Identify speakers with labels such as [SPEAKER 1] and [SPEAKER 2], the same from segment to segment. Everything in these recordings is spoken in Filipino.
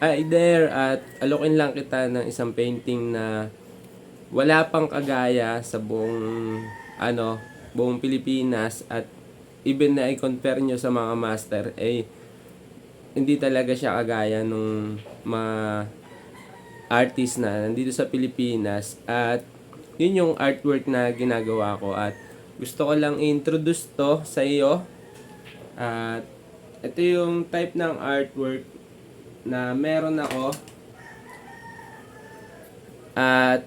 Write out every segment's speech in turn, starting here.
[SPEAKER 1] Hi there, at alokin lang kita ng isang painting na wala pang kagaya sa buong Pilipinas, at even na i-compare nyo sa mga master, hindi talaga siya kagaya nung mga artist na nandito sa Pilipinas. At yun yung artwork na ginagawa ko, at gusto ko lang i-introduce to sa iyo. At ito yung type ng artwork na meron ako. At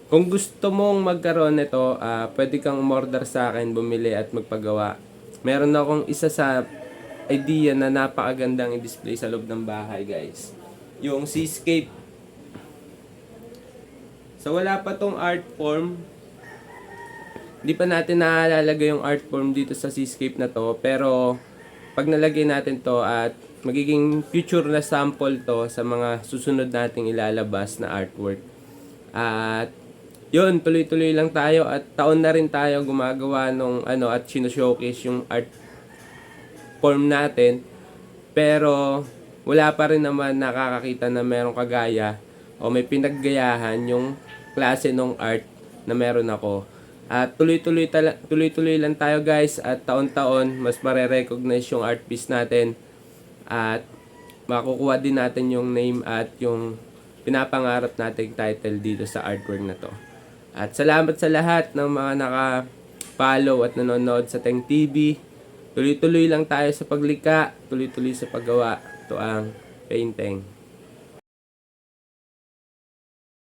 [SPEAKER 1] kung gusto mong magkaroon nito, pwede kang umorder sa akin, bumili at magpagawa. Meron akong isa sa idea na napakagandang i-display sa loob ng bahay, guys. Yung seascape. So wala pa tong art form. Hindi pa natin naalalagay yung art form dito sa seascape na to. Pero pag nalagay natin to, at magiging future na sample to sa mga susunod nating ilalabas na artwork. At yun, tuloy-tuloy lang tayo, at taon na rin tayo gumagawa nung at sino-showcase yung art form natin. Pero wala pa rin naman nakakakita na merong kagaya o may pinaggayahan yung klase ng art na meron ako. At tuloy-tuloy lang tayo, guys, at taon-taon mas mare-recognize yung art piece natin, at makukuha din natin yung name at yung pinapangarap nating title dito sa artwork na to. At salamat sa lahat ng mga naka-follow at nanonood sa Teng TV. Tuloy-tuloy lang tayo sa paglikha, tuloy-tuloy sa paggawa. Ito ang Painteng.